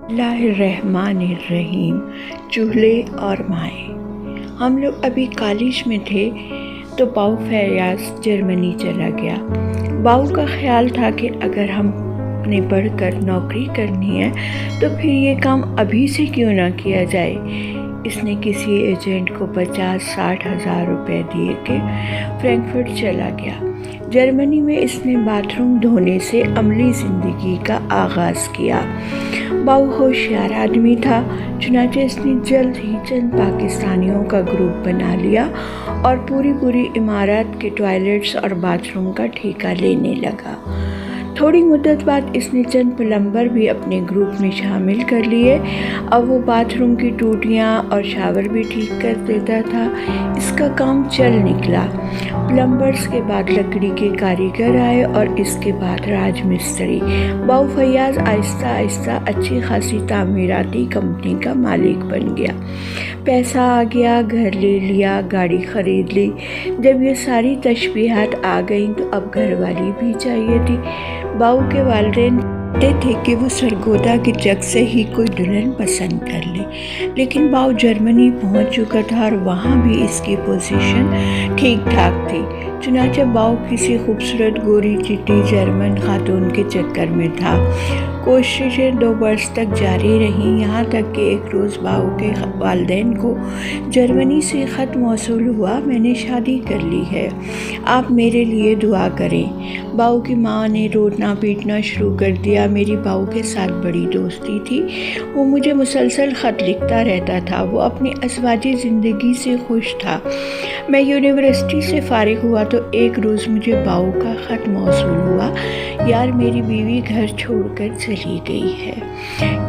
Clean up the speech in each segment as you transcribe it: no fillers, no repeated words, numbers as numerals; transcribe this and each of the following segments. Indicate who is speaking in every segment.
Speaker 1: اللہ الرحمن الرحیم۔ چولہے اور مائیں۔ ہم لوگ ابھی کالج میں تھے تو باؤ فیاض جرمنی چلا گیا۔ باؤ کا خیال تھا کہ اگر ہم نے پڑھ کر نوکری کرنی ہے تو پھر یہ کام ابھی سے کیوں نہ کیا جائے۔ اس نے کسی ایجنٹ کو 50-60 ہزار روپے دیے کہ فرینکفرٹ چلا گیا۔ جرمنی میں اس نے باتھ روم دھونے سے عملی زندگی کا آغاز کیا۔ باؤ ہوشیار آدمی تھا، چنانچہ اس نے جلد ہی چند پاکستانیوں کا گروپ بنا لیا اور پوری عمارت کے ٹوائلٹس اور باتھ روم کا ٹھیکہ لینے لگا۔ تھوڑی مدت بعد اس نے چند پلمبر بھی اپنے گروپ میں شامل کر لیے۔ اب وہ باتھ روم کی ٹوٹیاں اور شاور بھی ٹھیک کر دیتا تھا۔ اس کا کام چل نکلا۔ پلمبرز کے بعد لکڑی کے کاریگر آئے اور اس کے بعد راج مستری۔ باؤ فیاض آہستہ آہستہ اچھی خاصی تعمیراتی کمپنی کا مالک بن گیا۔ پیسہ آ گیا، گھر لے لیا، گاڑی خرید لی۔ جب یہ ساری تشبیہات آ گئیں تو اب گھر والی بھی چاہیے تھی۔ باؤ کے والدین چاہتے تھے کہ وہ سرگودا کے جگ سے ہی کوئی دلہن پسند کر لے، لیکن باؤ جرمنی پہنچ چکا تھا اور وہاں بھی اس کی پوزیشن ٹھیک ٹھاک تھی۔ چنانچہ باؤ کسی خوبصورت گوری چٹی جرمن خاتون کے چکر میں تھا۔ کوششیں 2 برس تک جاری رہیں، یہاں تک کہ ایک روز باؤ کے والدین کو جرمنی سے خط موصول ہوا، میں نے شادی کر لی ہے، آپ میرے لیے دعا کریں۔ باؤ کی ماں نے رونا پیٹنا شروع کر دیا۔ میری باؤ کے ساتھ بڑی دوستی تھی، وہ مجھے مسلسل خط لکھتا رہتا تھا۔ وہ اپنی ازواجی زندگی سے خوش تھا۔ میں یونیورسٹی سے فارغ ہوا تو ایک روز مجھے باؤ کا خط موصول ہوا، یار میری بیوی گھر چھوڑ کر چلی گئی ہے،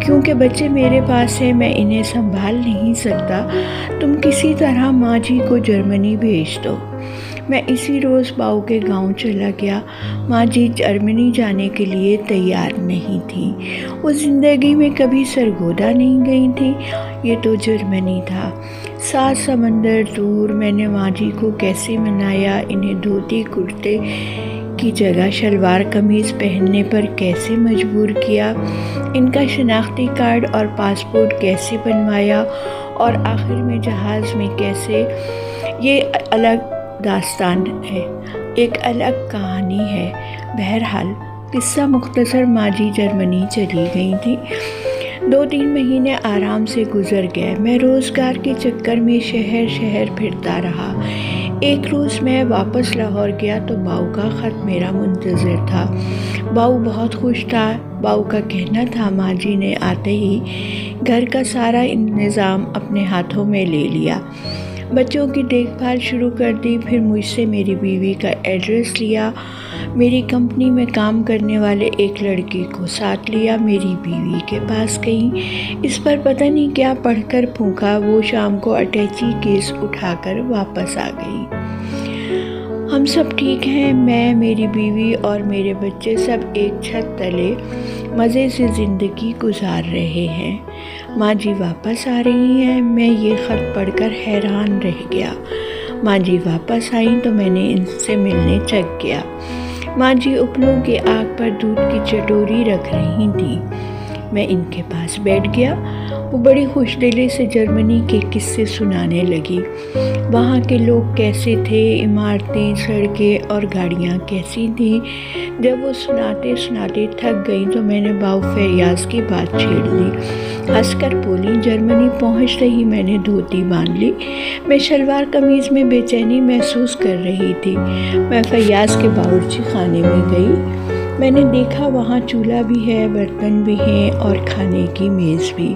Speaker 1: کیونکہ بچے میرے پاس ہیں، میں انہیں سنبھال نہیں سکتا، تم کسی طرح ماں جی کو جرمنی بھیج دو۔ میں اسی روز باؤ کے گاؤں چلا گیا۔ ماں جی جرمنی جانے کے لیے تیار نہیں تھیں، وہ زندگی میں کبھی سرگودا نہیں گئی تھیں، یہ تو جرمنی تھا، 7 سمندر دور۔ میں نے ماں جی کو کیسے منایا، انہیں دھوتی کرتے کی جگہ شلوار قمیض پہننے پر کیسے مجبور کیا، ان کا شناختی کارڈ اور پاسپورٹ کیسے بنوایا، اور آخر میں جہاز میں کیسے، یہ الگ داستان ہے، ایک الگ کہانی ہے۔ بہرحال قصہ مختصر، ماں جی جرمنی چلی گئی تھی۔ 2-3 مہینے آرام سے گزر گئے۔ میں روزگار کے چکر میں شہر پھرتا رہا۔ ایک روز میں واپس لاہور گیا تو باؤ کا خط میرا منتظر تھا۔ باؤ بہت خوش تھا۔ باؤ کا کہنا تھا ماں جی نے آتے ہی گھر کا سارا انتظام اپنے ہاتھوں میں لے لیا، بچوں کی دیکھ بھال شروع کر دی، پھر مجھ سے میری بیوی کا ایڈریس لیا، میری کمپنی میں کام کرنے والے ایک لڑکی کو ساتھ لیا، میری بیوی کے پاس گئی، اس پر پتہ نہیں کیا پڑھ کر پھونکا، وہ شام کو اٹیچی کیس اٹھا کر واپس آ گئی۔ ہم سب ٹھیک ہیں، میں، میری بیوی اور میرے بچے سب ایک چھت تلے مزے سے زندگی گزار رہے ہیں۔ ماں جی واپس آ رہی ہیں۔ میں یہ خط پڑھ کر حیران رہ گیا۔ ماں جی واپس آئیں تو میں نے ان سے ملنے چک گیا۔ ماں جی اپنوں کی آگ پر دودھ کی چٹوری رکھ رہی تھیں۔ میں ان کے پاس بیٹھ گیا۔ وہ بڑی خوش دلی سے جرمنی کے قصے سنانے لگی، وہاں کے لوگ کیسے تھے، عمارتیں، سڑکیں اور گاڑیاں کیسی تھیں۔ جب وہ سناتے تھک گئی تو میں نے باؤ فیاض کی بات چھیڑ دی۔ ہنس کر بولی، جرمنی پہنچتے ہی میں نے دھوتی باندھ لی، میں شلوار قمیض میں بے چینی محسوس کر رہی تھی۔ میں فیاض کے باورچی خانے میں گئی، میں نے دیکھا وہاں چولہا بھی ہے، برتن بھی ہیں اور کھانے کی میز بھی،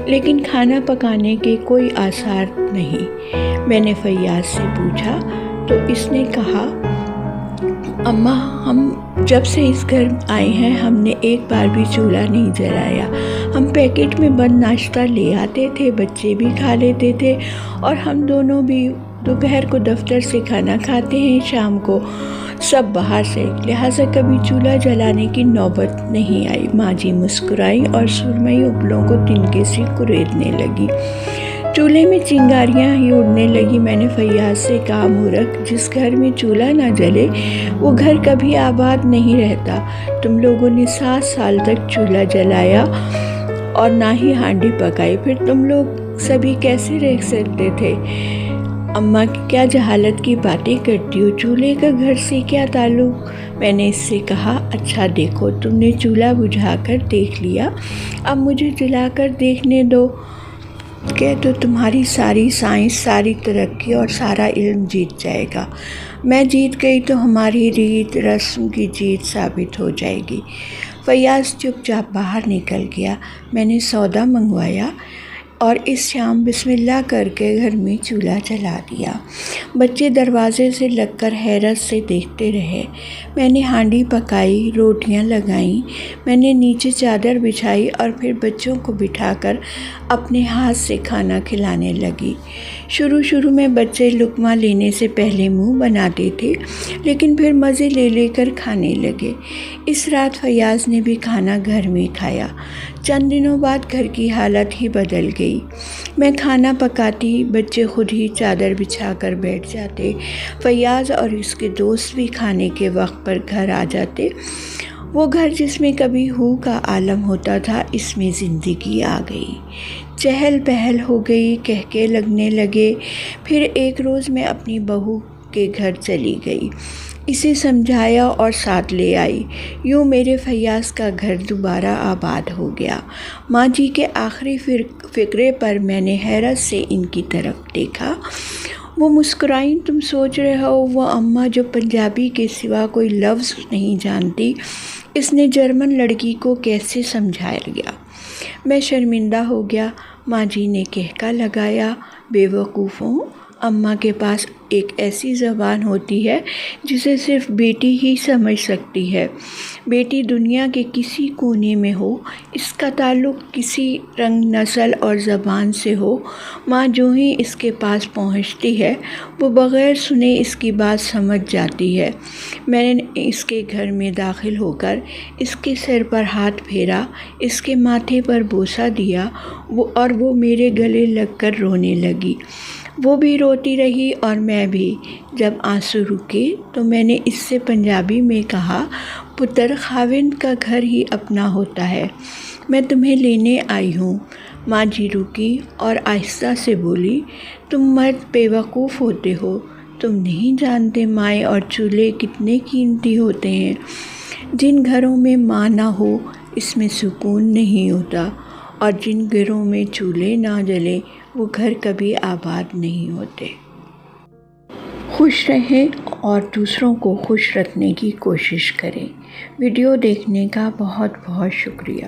Speaker 1: لیکن کھانا پکانے کے کوئی آثار نہیں۔ میں نے فیاض سے پوچھا تو اس نے کہا، اماں ہم جب سے اس گھر آئے ہیں ہم نے ایک بار بھی چولہا نہیں جلایا، ہم پیکٹ میں بند ناشتہ لے آتے تھے، بچے بھی کھا لیتے تھے، اور ہم دونوں بھی دوپہر کو دفتر سے کھانا کھاتے ہیں، شام کو سب باہر سے، لہٰذا کبھی چولہا جلانے کی نوبت نہیں آئی۔ ماں جی مسکرائی اور سرمئی ابلوں کو تنکے سے کریدنے لگی۔ چولہے میں چنگاریاں ہی اڑنے لگی۔ میں نے فیاض سے کہا، مورخ، جس گھر میں چولہا نہ جلے وہ گھر کبھی آباد نہیں رہتا۔ تم لوگوں نے 7 سال تک چولہا جلایا اور نہ ہی ہانڈی پکائی، پھر تم لوگ سبھی کیسے رہ سکتے تھے؟ اماں کیا جہالت کی باتیں کرتی ہو، چولہے کا گھر سے کیا تعلق؟ میں نے اس سے کہا، اچھا دیکھو، تم نے چولہا بجھا کر دیکھ لیا، اب مجھے جلا کر دیکھنے دو کہ تو تمہاری ساری سائنس، ساری ترقی اور سارا علم جیت جائے گا۔ میں جیت گئی تو ہماری ریت رسم کی جیت ثابت ہو جائے گی۔ فیاض چپ چاپ باہر نکل گیا۔ میں نے سودا منگوایا اور اس شام بسم اللہ کر کے گھر میں چولہا جلا دیا۔ بچے دروازے سے لگ کر حیرت سے دیکھتے رہے۔ میں نے ہانڈی پکائی، روٹیاں لگائیں، میں نے نیچے چادر بچھائی اور پھر بچوں کو بٹھا کر اپنے ہاتھ سے کھانا کھلانے لگی۔ شروع میں بچے لقمہ لینے سے پہلے منہ بناتے تھے، لیکن پھر مزے لے لے کر کھانے لگے۔ اس رات فیاض نے بھی کھانا گھر میں کھایا۔ چند دنوں بعد گھر کی حالت ہی بدل گئی۔ میں کھانا پکاتی، بچے خود ہی چادر بچھا کر بیٹھ جاتے، فیاض اور اس کے دوست بھی کھانے کے وقت پر گھر آ جاتے۔ وہ گھر جس میں کبھی ہو کا عالم ہوتا تھا، اس میں زندگی آ گئی، چہل پہل ہو گئی، کہکے لگنے لگے۔ پھر ایک روز میں اپنی بہو کے گھر چلی گئی، اسے سمجھایا اور ساتھ لے آئی۔ یوں میرے فیاض کا گھر دوبارہ آباد ہو گیا۔ ماں جی کے آخری فقرے پر میں نے حیرت سے ان کی طرف دیکھا۔ وہ مسکرائیں۔ تم سوچ رہے ہو وہ اماں جو پنجابی کے سوا کوئی لفظ نہیں جانتی، اس نے جرمن لڑکی کو کیسے سمجھا لیا؟ میں شرمندہ ہو گیا۔ ماں جی نے کہکا لگایا، بے وقوفوں، اماں کے پاس ایک ایسی زبان ہوتی ہے جسے صرف بیٹی ہی سمجھ سکتی ہے۔ بیٹی دنیا کے کسی کونے میں ہو، اس کا تعلق کسی رنگ، نسل اور زبان سے ہو، ماں جو ہی اس کے پاس پہنچتی ہے وہ بغیر سنے اس کی بات سمجھ جاتی ہے۔ میں نے اس کے گھر میں داخل ہو کر اس کے سر پر ہاتھ پھیرا، اس کے ماتھے پر بوسہ دیا اور وہ میرے گلے لگ کر رونے لگی۔ وہ بھی روتی رہی اور میں بھی۔ جب آنسو رکے تو میں نے اس سے پنجابی میں کہا، پتر، خاوند کا گھر ہی اپنا ہوتا ہے، میں تمہیں لینے آئی ہوں۔ ماں جی رکی اور آہستہ سے بولی، تم مرد بے وقوف ہوتے ہو، تم نہیں جانتے مائیں اور چولہے کتنے قیمتی ہوتے ہیں۔ جن گھروں میں ماں نہ ہو اس میں سکون نہیں ہوتا، اور جن گھروں میں چولہے نہ جلیں وہ گھر کبھی آباد نہیں ہوتے۔ خوش رہیں اور دوسروں کو خوش رکھنے کی کوشش کریں۔ ویڈیو دیکھنے کا بہت بہت شکریہ۔